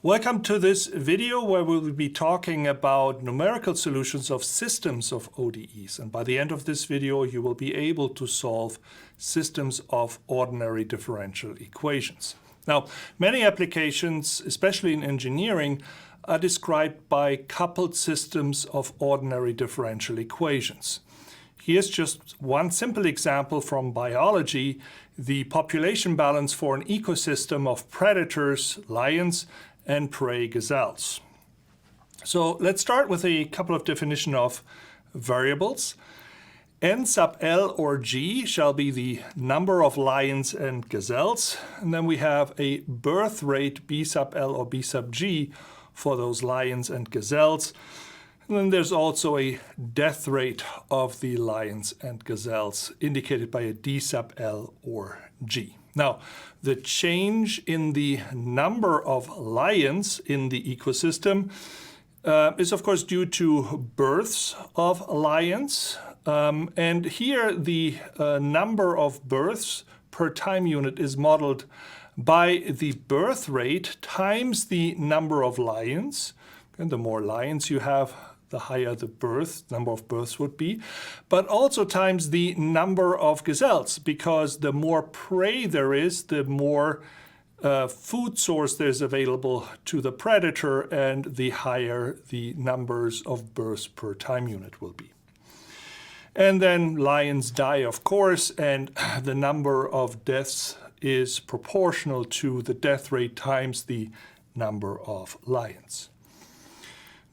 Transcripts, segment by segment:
Welcome to this video where we will be talking about numerical solutions of systems of ODEs. And by the end of this video, you will be able to solve systems of ordinary differential equations. Now, many applications, especially in engineering, are described by coupled systems of ordinary differential equations. Here's just one simple example from biology: the population balance for an ecosystem of predators, lions, and prey gazelles. So let's start with a couple of definitions of variables. N sub L or G shall be the number of lions and gazelles. And then we have a birth rate B sub L or B sub G for those lions and gazelles. And then there's also a death rate of the lions and gazelles indicated by a D sub L or G. Now, the change in the number of lions in the ecosystem is of course due to births of lions. And here the number of births per time unit is modeled by the birth rate times the number of lions. And the more lions you have, the higher the number of births would be, but also times the number of gazelles, because the more prey there is, the more food source there's available to the predator, and the higher the numbers of births per time unit will be. And then lions die, of course, and the number of deaths is proportional to the death rate times the number of lions.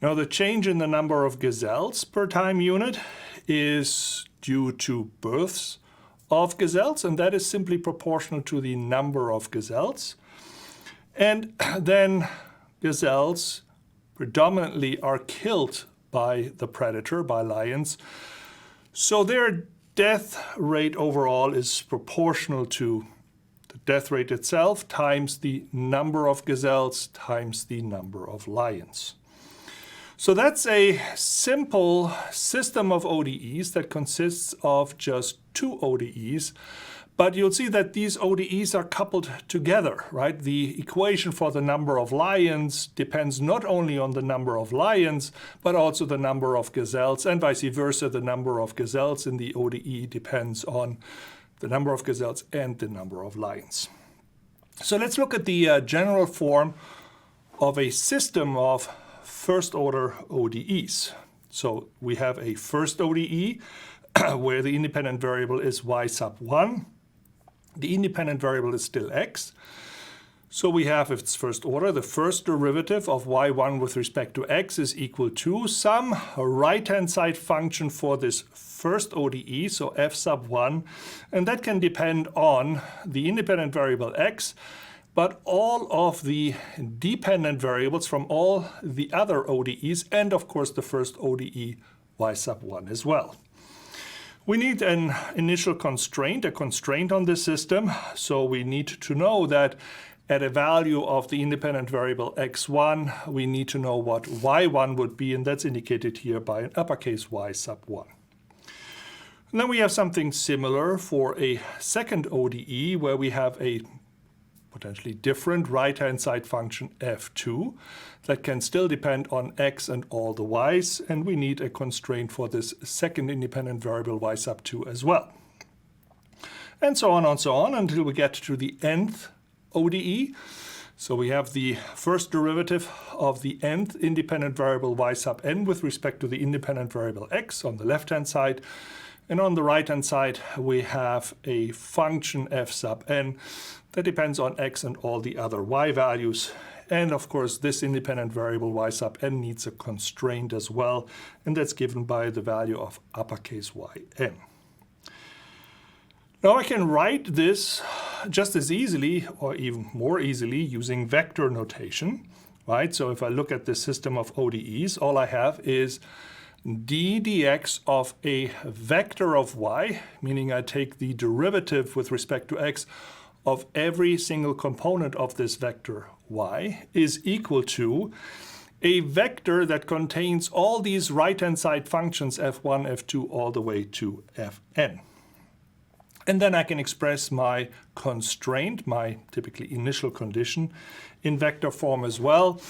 Now, the change in the number of gazelles per time unit is due to births of gazelles, and that is simply proportional to the number of gazelles. And then gazelles predominantly are killed by the predator, by lions. So their death rate overall is proportional to the death rate itself times the number of gazelles times the number of lions. So that's a simple system of ODEs that consists of just two ODEs. But you'll see that these ODEs are coupled together, right? The equation for the number of lions depends not only on the number of lions, but also the number of gazelles, and vice versa. The number of gazelles in the ODE depends on the number of gazelles and the number of lions. So let's look at the general form of a system of first-order ODEs. So we have a first ODE where the independent variable is y sub 1. The independent variable is still x. So we have, if it's first order, the first derivative of y1 with respect to x is equal to some right-hand side function for this first ODE, so f sub 1. And that can depend on the independent variable x, but all of the dependent variables from all the other ODEs, and of course the first ODE y sub 1 as well. We need an initial constraint, a constraint on this system. So we need to know that at a value of the independent variable x1, we need to know what y1 would be, and that's indicated here by an uppercase y sub 1. And then we have something similar for a second ODE where we have a potentially different right-hand side function f2 that can still depend on x and all the y's, and we need a constraint for this second independent variable y sub 2 as well. And so on until we get to the nth ODE. So we have the first derivative of the nth independent variable y sub n with respect to the independent variable x on the left-hand side. And on the right-hand side, we have a function f sub n that depends on x and all the other y values. And of course, this independent variable y sub n needs a constraint as well, and that's given by the value of uppercase yn. Now I can write this just as easily, or even more easily, using vector notation, right? So if I look at the system of ODEs, all I have is d dx of a vector of y, meaning I take the derivative with respect to x of every single component of this vector y, is equal to a vector that contains all these right-hand side functions f1, f2, all the way to fn. And then I can express my constraint, my typically initial condition, in vector form as well,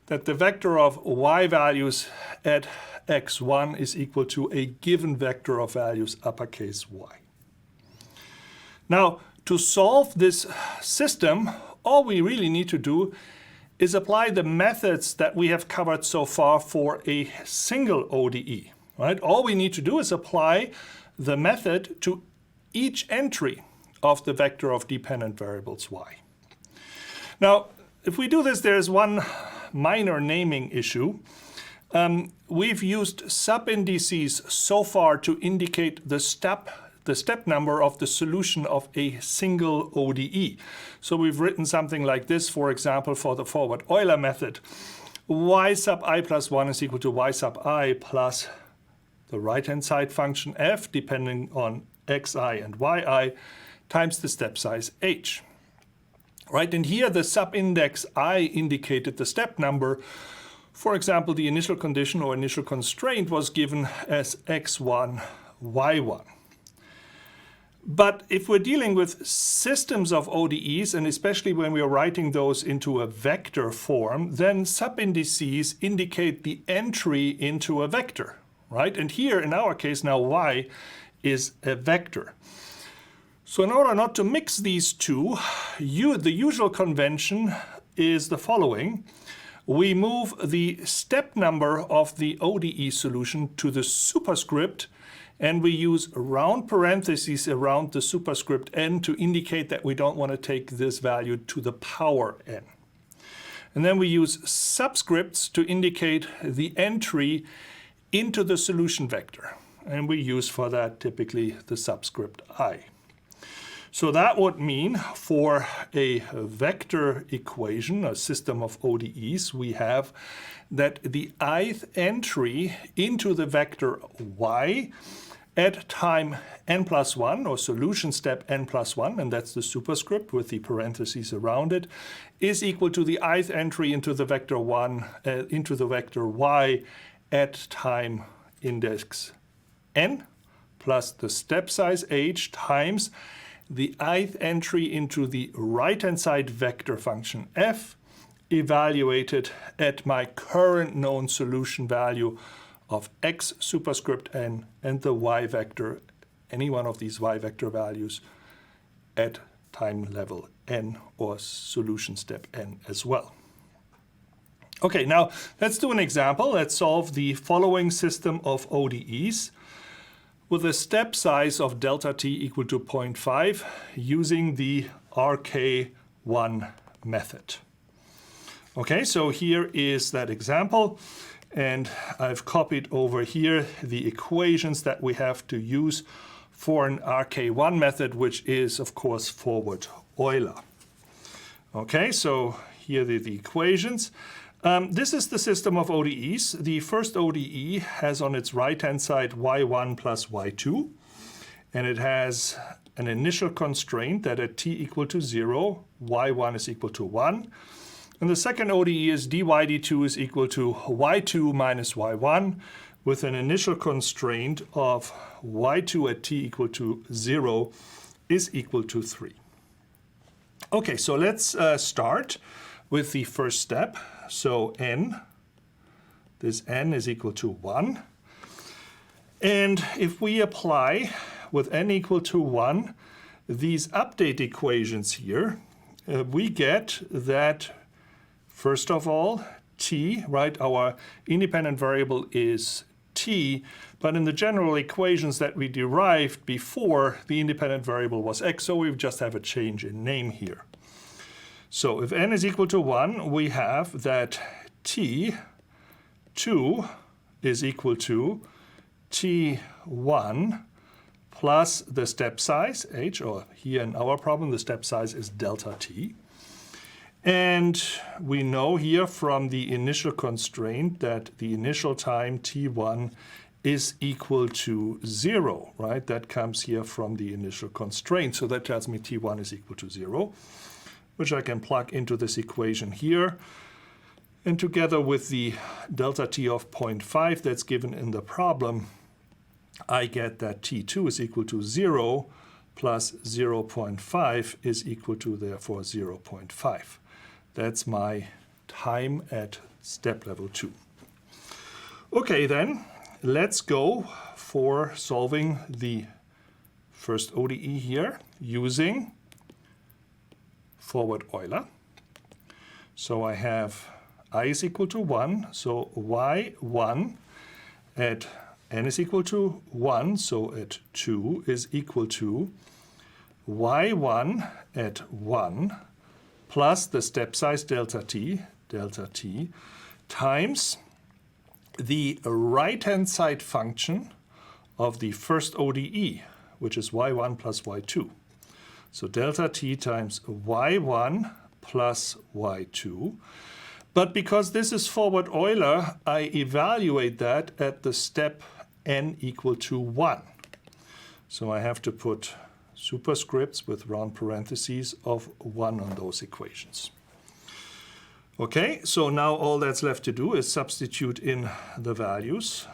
that the vector of y values at x1 is equal to a given vector of values uppercase y. Now, to solve this system, all we really need to do is apply the methods that we have covered so far for a single ODE. Right? All we need to do is apply the method to each entry of the vector of dependent variables y. Now, if we do this, there's one minor naming issue. We've used sub-indices so far to indicate the step number of the solution of a single ODE. So we've written something like this, for example, for the forward Euler method. Y sub I plus 1 is equal to y sub I plus the right-hand side function f, depending on xi and yi, times the step size h. Right, and here the subindex I indicated the step number. For example, the initial condition or initial constraint was given as x1, y1. But if we're dealing with systems of ODEs, and especially when we are writing those into a vector form, then subindices indicate the entry into a vector, right? And here, in our case now, y is a vector. So in order not to mix these two, the usual convention is the following. We move the step number of the ODE solution to the superscript, and we use round parentheses around the superscript n to indicate that we don't want to take this value to the power n. And then we use subscripts to indicate the entry into the solution vector. And we use for that typically the subscript I. So that would mean for a vector equation, a system of ODEs, we have that the ith entry into the vector y at time n plus 1, or solution step n plus 1, and that's the superscript with the parentheses around it, is equal to the ith entry into the vector y at time index n plus the step size h times the ith entry into the right-hand side vector function f evaluated at my current known solution value of x superscript n and the y vector, any one of these y vector values at time level n or solution step n as well. Okay, now let's do an example. Let's solve the following system of ODEs with a step size of delta t equal to 0.5 using the RK1 method. Okay, so here is that example, and I've copied over here the equations that we have to use for an RK1 method, which is, of course, forward Euler. Okay, so here are the equations. This is the system of ODEs. The first ODE has on its right-hand side y1 plus y2, and it has an initial constraint that at t equal to 0, y1 is equal to 1. And the second ODE is dy dt is equal to y2 minus y1 with an initial constraint of y2 at t equal to 0 is equal to 3. Okay, so let's start with the first step. So n, this n is equal to 1. And if we apply with n equal to 1 these update equations here, we get that, first of all, t, right, our independent variable is t, but in the general equations that we derived before, the independent variable was x, so we just have a change in name here. So if n is equal to 1, we have that t2 is equal to t1 plus the step size, h, or here in our problem, the step size is delta t. And we know here from the initial constraint that the initial time t1 is equal to 0, right? That comes here from the initial constraint. So that tells me t1 is equal to 0, which I can plug into this equation here. And together with the delta t of 0.5 that's given in the problem, I get that t2 is equal to 0 plus 0.5 is equal to, therefore, 0.5. That's my time at step level 2. Okay, then, let's go for solving the first ODE here using forward Euler. So I have I is equal to 1, so y1 at n is equal to 1, so at 2 is equal to y1 at 1 plus the step size delta t, times the right-hand side function of the first ODE, which is y1 plus y2. So delta t times y1 plus y2. But because this is forward Euler, I evaluate that at the step n equal to 1. So I have to put superscripts with round parentheses of 1 on those equations. Okay, so now all that's left to do is substitute in the values.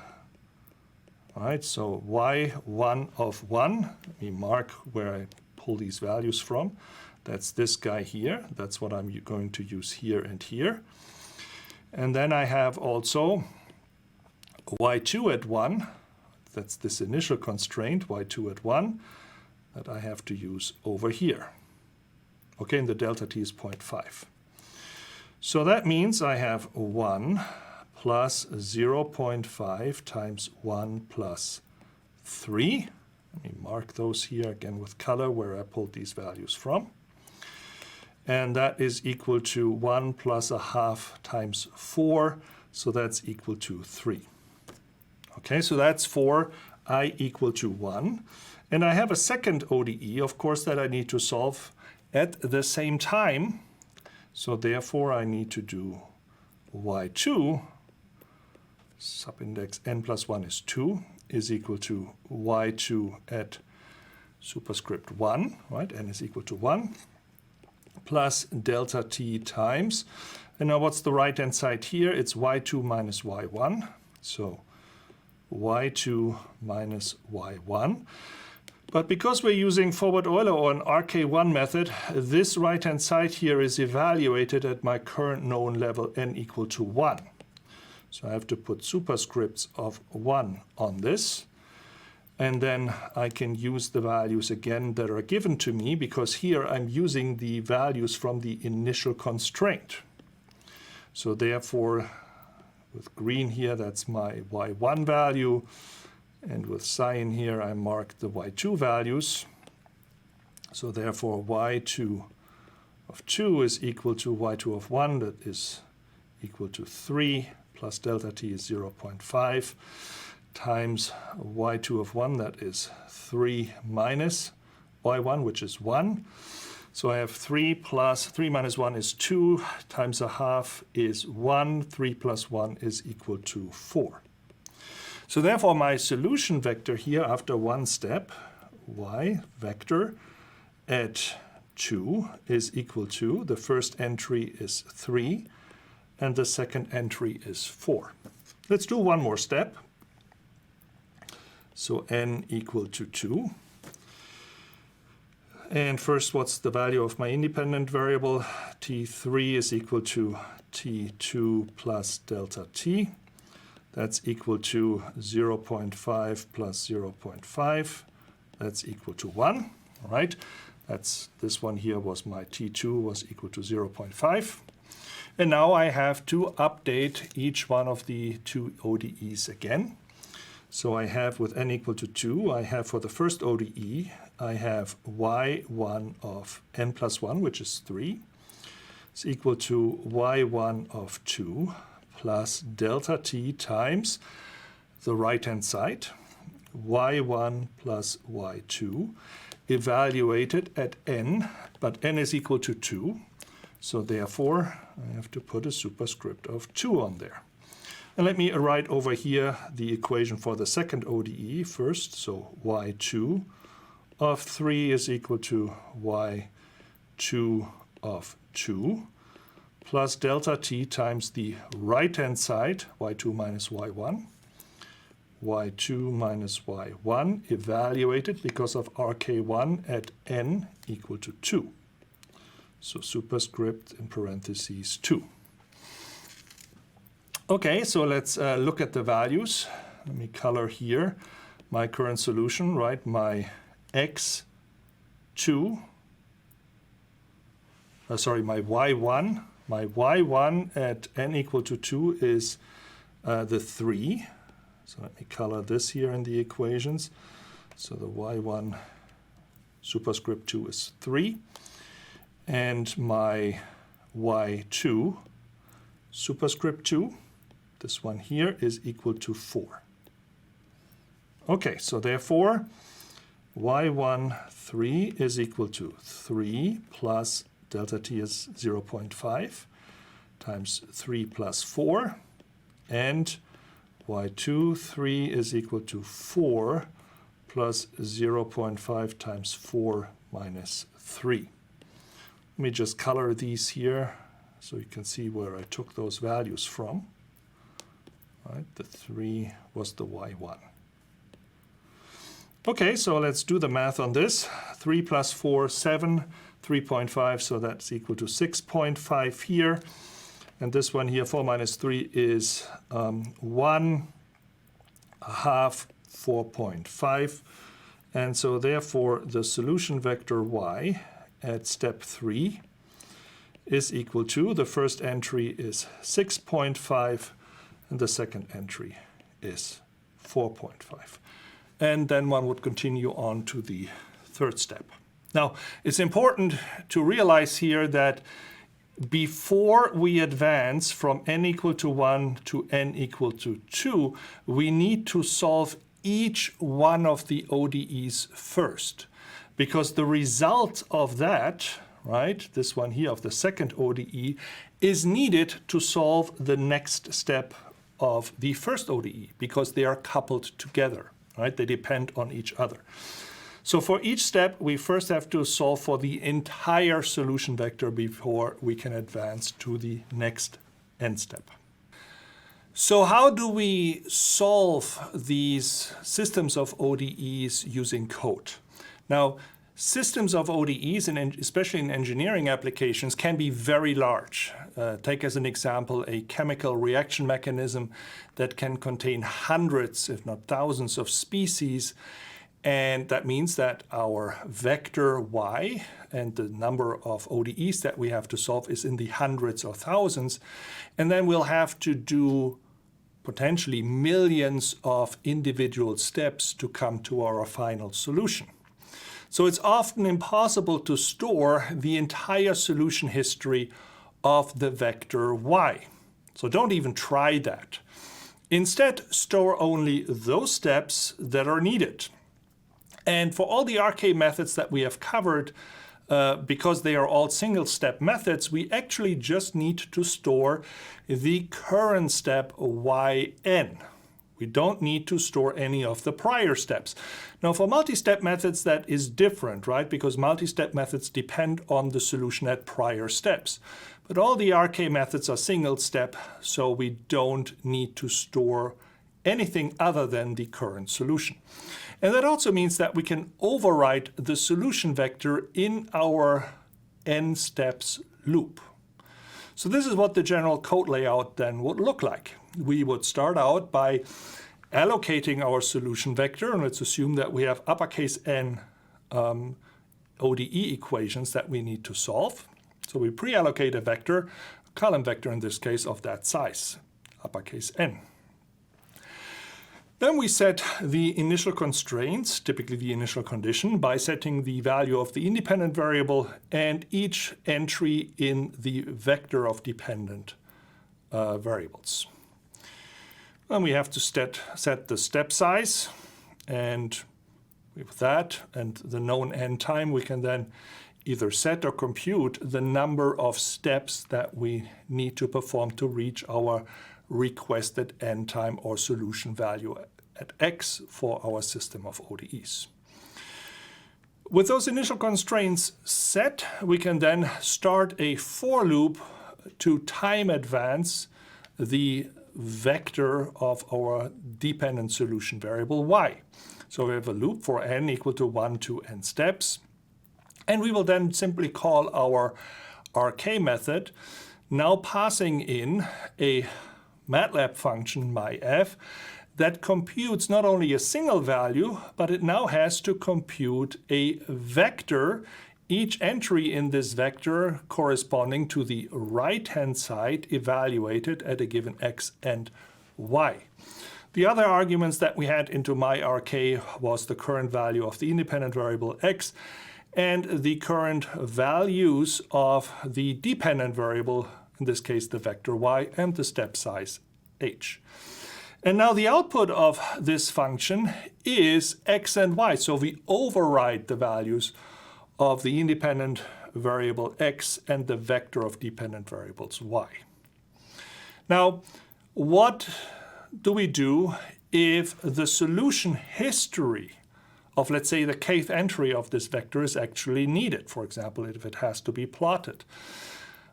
All right, so y1 of 1, let me mark where I pull these values from. That's this guy here. That's what I'm going to use here and here. And then I have also y2 at 1. That's this initial constraint, y2 at 1, that I have to use over here. Okay, and the delta t is 0.5. So that means I have 1 plus 0.5 times 1 plus 3. Let me mark those here again with color where I pulled these values from. And that is equal to 1 plus a half times 4, so that's equal to 3. Okay, so that's for I equal to 1. And I have a second ODE, of course, that I need to solve at the same time. So therefore, I need to do y2, subindex n plus 1 is 2, is equal to y2 at superscript 1, right? N is equal to 1, plus delta t times. And now what's the right-hand side here? It's y2 minus y1. So y2 minus y1. But because we're using forward Euler or an RK1 method, this right-hand side here is evaluated at my current known level n equal to 1. So I have to put superscripts of 1 on this. And then I can use the values again that are given to me, because here I'm using the values from the initial constraint. So therefore, with green here, that's my y1 value. And with cyan here, I mark the y2 values. So therefore, y2 of 2 is equal to y2 of 1. That is equal to 3 plus delta t is 0.5 times y2 of 1. That is 3 minus y1, which is 1. So I have 3 plus 3 minus 1 is 2 times a half is 1. 3 plus 1 is equal to 4. So therefore, my solution vector here after one step, y vector at 2 is equal to, the first entry is 3, and the second entry is 4. Let's do one more step. So n equal to 2. And first, what's the value of my independent variable? t3 is equal to t2 plus delta t. That's equal to 0.5 plus 0.5. That's equal to 1. All right. This one here was my t2 was equal to 0.5. And now I have to update each one of the two ODEs again. So I have with n equal to 2, I have for the first ODE, I have y1 of n plus 1, which is 3. It's equal to y1 of 2 plus delta t times the right-hand side, y1 plus y2, evaluated at n, but n is equal to 2. So therefore, I have to put a superscript of 2 on there. And let me write over here the equation for the second ODE first. So y2 of 3 is equal to y2 of 2 plus delta t times the right-hand side, y2 minus y1. y2 minus y1 evaluated because of rk1 at n equal to 2. So superscript in parentheses 2. Okay, so let's look at the values. Let me color here my current solution, right? My x2, my y1. My y1 at n equal to 2 is the 3. So let me color this here in the equations. So the y1 superscript 2 is 3. And my y2 superscript 2, this one here, is equal to 4. Okay, so therefore, y1, 3 is equal to 3 plus delta t is 0.5 times 3 plus 4. And y2, 3 is equal to 4 plus 0.5 times 4 minus 3. Let me just color these here so you can see where I took those values from. Right, the 3 was the y1. Okay, so let's do the math on this. 3 plus 4, 7, 3.5, so that's equal to 6.5 here. And this one here, 4 minus 3, is 1 half 4.5. And so therefore, the solution vector y at step 3 is equal to, the first entry is 6.5, and the second entry is 4.5. And then one would continue on to the third step. Now, it's important to realize here that before we advance from n equal to 1 to n equal to 2, we need to solve each one of the ODEs first. Because the result of that, right, this one here of the second ODE, is needed to solve the next step of the first ODE, because they are coupled together, right? They depend on each other. So for each step, we first have to solve for the entire solution vector before we can advance to the next end step. So how do we solve these systems of ODEs using code? Now, systems of ODEs, and especially in engineering applications, can be very large. Take as an example a chemical reaction mechanism that can contain hundreds, if not thousands, of species. And that means that our vector y and the number of ODEs that we have to solve is in the hundreds or thousands. And then we'll have to do potentially millions of individual steps to come to our final solution. So it's often impossible to store the entire solution history of the vector y. So don't even try that. Instead, store only those steps that are needed. And for all the RK methods that we have covered, because they are all single-step methods, we actually just need to store the current step yn. We don't need to store any of the prior steps. Now, for multi-step methods, that is different, right? Because multi-step methods depend on the solution at prior steps. But all the RK methods are single-step, so we don't need to store anything other than the current solution. And that also means that we can overwrite the solution vector in our n steps loop. So this is what the general code layout then would look like. We would start out by allocating our solution vector, and let's assume that we have uppercase N ODE equations that we need to solve. So we pre-allocate a vector, a column vector in this case, of that size, uppercase N. Then we set the initial constraints, typically the initial condition, by setting the value of the independent variable and each entry in the vector of dependent variables. Then we have to set the step size, and with that and the known n time, we can then either set or compute the number of steps that we need to perform to reach our requested n time or solution value at x for our system of ODEs. With those initial constraints set, we can then start a for loop to time advance the vector of our dependent solution variable y. So we have a loop for n equal to 1 to n steps. And we will then simply call our RK method, now passing in a MATLAB function myf that computes not only a single value, but it now has to compute a vector, each entry in this vector corresponding to the right-hand side evaluated at a given x and y. The other arguments that we had into myRK was the current value of the independent variable x and the current values of the dependent variable, in this case the vector y, and the step size h. And now the output of this function is x and y, so we override the values of the independent variable x and the vector of dependent variables y. Now, what do we do if the solution history of, let's say, the kth entry of this vector is actually needed, for example, if it has to be plotted?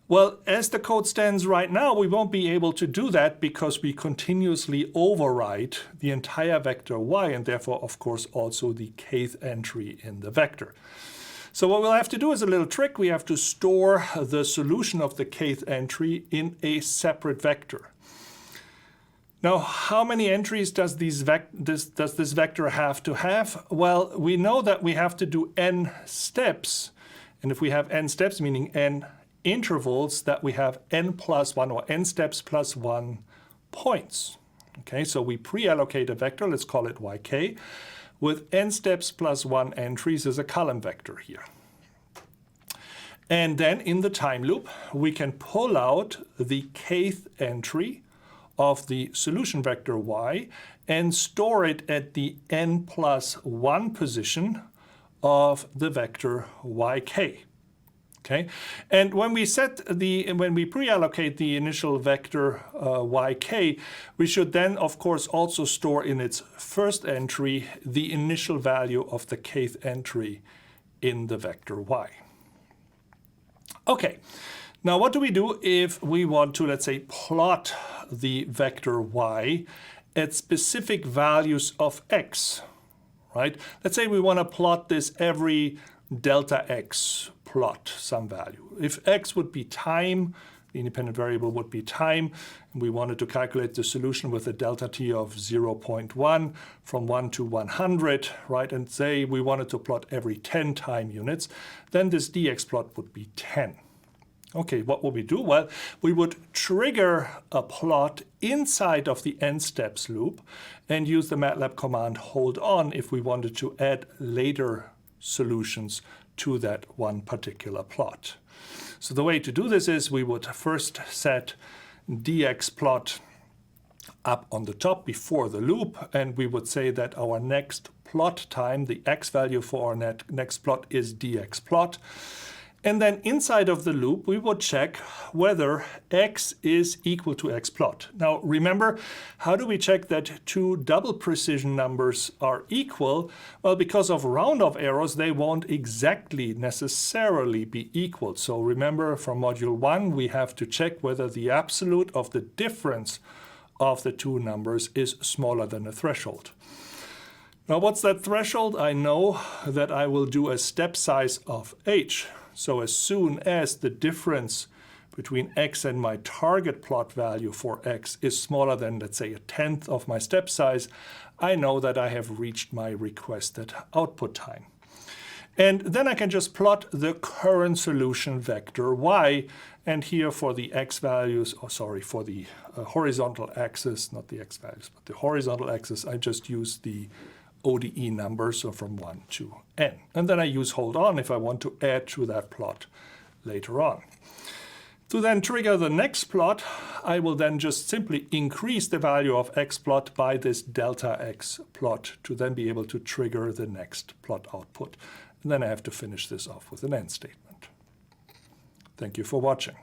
Well, as the code stands right now, we won't be able to do that because we continuously override the entire vector y and therefore, of course, also the kth entry in the vector. So what we'll have to do is a little trick. We have to store the solution of the kth entry in a separate vector. Now, how many entries does this vector have to have? Well, we know that we have to do n steps. And if we have n steps, meaning n intervals, that we have n plus 1 or n steps plus 1 points. Okay, so we pre-allocate a vector, let's call it yk, with n steps plus 1 entries as a column vector here. And then in the time loop, we can pull out the kth entry of the solution vector y and store it at the n plus 1 position of the vector yk. Okay, and when we pre-allocate the initial vector yk, we should then, of course, also store in its first entry the initial value of the kth entry in the vector y. Okay, now what do we do if we want to, let's say, plot the vector y at specific values of x, right? Let's say we want to plot this every delta x plot some value. If x would be time, the independent variable would be time, and we wanted to calculate the solution with a delta t of 0.1 from 1 to 100, right? And say we wanted to plot every 10 time units, then this dx plot would be 10. Okay, what would we do? Well, we would trigger a plot inside of the n steps loop and use the MATLAB command hold on if we wanted to add later solutions to that one particular plot. So the way to do this is we would first set dx plot up on the top before the loop, and we would say that our next plot time, the x value for our next plot, is dx plot. And then inside of the loop, we would check whether x is equal to x plot. Now remember, how do we check that two double precision numbers are equal? Well, because of round-off errors, they won't exactly necessarily be equal. So remember, from module 1, we have to check whether the absolute of the difference of the two numbers is smaller than the threshold. Now what's that threshold? I know that I will do a step size of h. So as soon as the difference between x and my target plot value for x is smaller than, let's say, 1/10 of my step size, I know that I have reached my requested output time. And then I can just plot the current solution vector y. And here for the x values, for the horizontal axis, not the x values, but the horizontal axis, I just use the ODE number, so from 1 to n. And then I use hold on if I want to add to that plot later on. To then trigger the next plot, I will then just simply increase the value of x plot by this delta x plot to then be able to trigger the next plot output. And then I have to finish this off with an end statement. Thank you for watching.